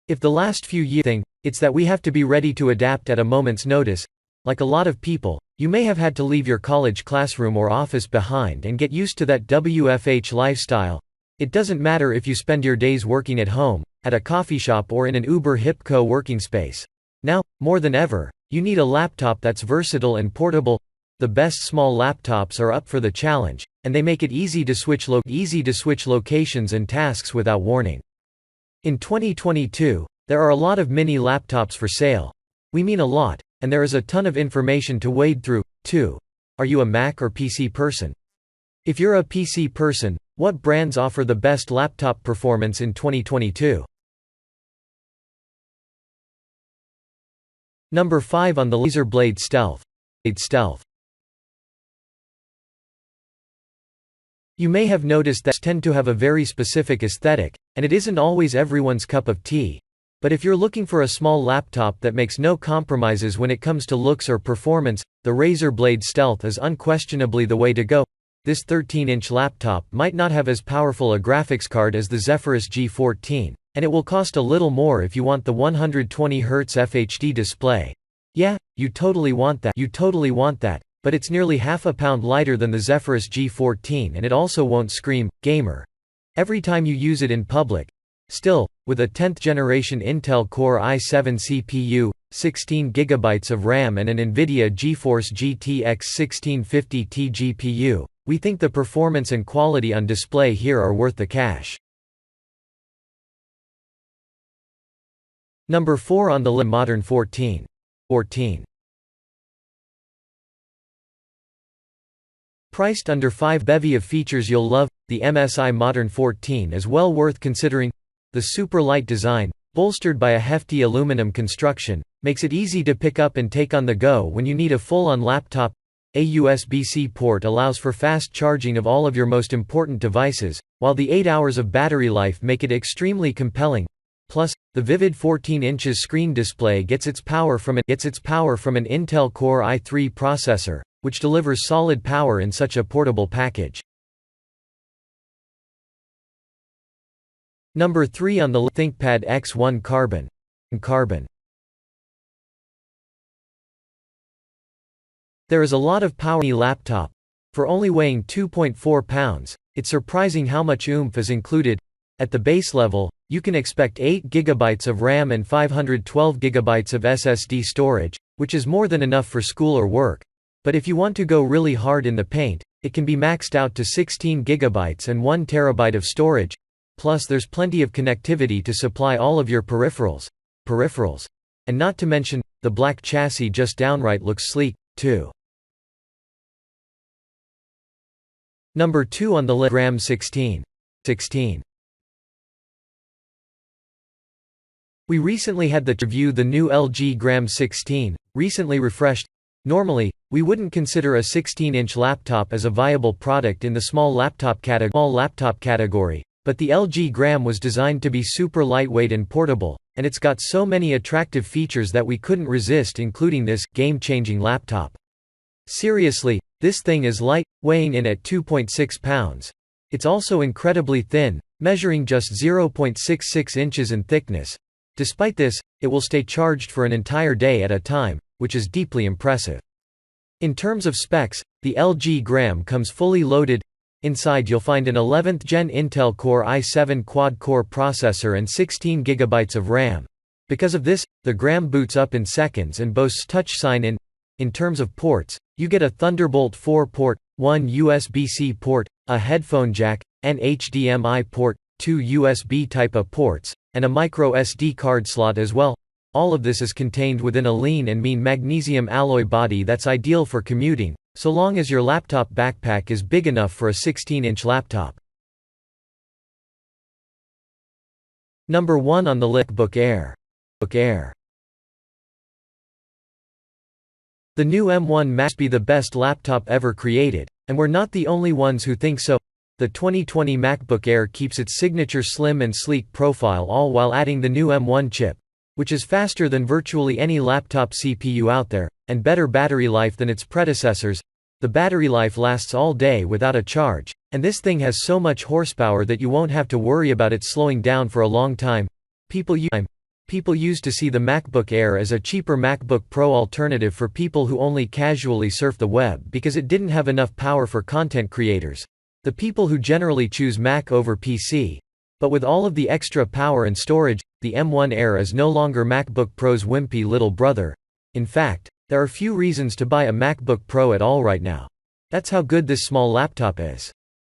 If the last few years thing, it's that we have to be ready to adapt at a moment's notice. Like a lot of people, you may have had to leave your college classroom or office behind and get used to that WFH lifestyle. It doesn't matter if you spend your days working at home, at a coffee shop or in an Uber hip co-working space. Now, more than ever, you need a laptop that's versatile and portable. The best small laptops are up for the challenge, and they make it easy to switch locations and tasks without warning. In 2022, there are a lot of mini laptops for sale. We mean a lot, and there is a ton of information to wade through, too. Are you a Mac or PC person? If you're a PC person, what brands offer the best laptop performance in 2022? Number 5 on the Razer Blade Stealth. You may have noticed that tend to have a very specific aesthetic, and it isn't always everyone's cup of tea. But if you're looking for a small laptop that makes no compromises when it comes to looks or performance, the Razer Blade Stealth is unquestionably the way to go. This 13-inch laptop might not have as powerful a graphics card as the Zephyrus G14, and it will cost a little more if you want the 120Hz FHD display. Yeah, you totally want that, but it's nearly half a pound lighter than the Zephyrus G14 and it also won't scream, "Gamer," every time you use it in public. Still, with a 10th generation Intel Core i7 CPU, 16GB of RAM and an NVIDIA GeForce GTX 1650Ti GPU, we think the performance and quality on display here are worth the cash. Number 4 on the Lenovo Modern 14. Priced under $5, bevy of features you'll love. The MSI Modern 14 is well worth considering. The super light design, bolstered by a hefty aluminum construction, makes it easy to pick up and take on the go when you need a full-on laptop. A USB-C port allows for fast charging of all of your most important devices, while the 8 hours of battery life make it extremely compelling. Plus, the vivid 14 inches screen display gets its power from an Intel Core i3 processor, which delivers solid power in such a portable package. Number 3 on the ThinkPad X1 Carbon. There is a lot of power in a laptop. For only weighing 2.4 pounds, it's surprising how much oomph is included. At the base level, you can expect 8 GB of RAM and 512 GB of SSD storage, which is more than enough for school or work. But if you want to go really hard in the paint, it can be maxed out to 16 GB and 1 TB of storage. Plus there's plenty of connectivity to supply all of your peripherals. And not to mention, the black chassis just downright looks sleek, too. Number 2 on the list, Gram 16. We recently had the review the new LG Gram 16, recently refreshed. Normally, we wouldn't consider a 16-inch laptop as a viable product in the small laptop category, but the LG Gram was designed to be super lightweight and portable, and it's got so many attractive features that we couldn't resist including this game-changing laptop. Seriously, this thing is light, weighing in at 2.6 pounds. It's also incredibly thin, measuring just 0.66 inches in thickness. Despite this, it will stay charged for an entire day at a time, which is deeply impressive. In terms of specs, the LG Gram comes fully loaded. Inside you'll find an 11th Gen Intel Core i7 quad-core processor and 16 GB of RAM. Because of this, the Gram boots up in seconds and boasts touch sign-in. In terms of ports, you get a Thunderbolt 4 port, 1 USB-C port, a headphone jack, an HDMI port, 2 USB Type-A ports, and a micro SD card slot as well. All of this is contained within a lean and mean magnesium alloy body that's ideal for commuting, so long as your laptop backpack is big enough for a 16-inch laptop. Number 1 on the MacBook Air. The new M1 must be the best laptop ever created, and we're not the only ones who think so. The 2020 MacBook Air keeps its signature slim and sleek profile all while adding the new M1 chip, which is faster than virtually any laptop CPU out there, and better battery life than its predecessors. The battery life lasts all day without a charge, and this thing has so much horsepower that you won't have to worry about it slowing down for a long time. People People used to see the MacBook Air as a cheaper MacBook Pro alternative for people who only casually surf the web because it didn't have enough power for content creators, the people who generally choose Mac over PC. But with all of the extra power and storage, the M1 Air is no longer MacBook Pro's wimpy little brother. In fact, there are few reasons to buy a MacBook Pro at all right now. That's how good this small laptop is.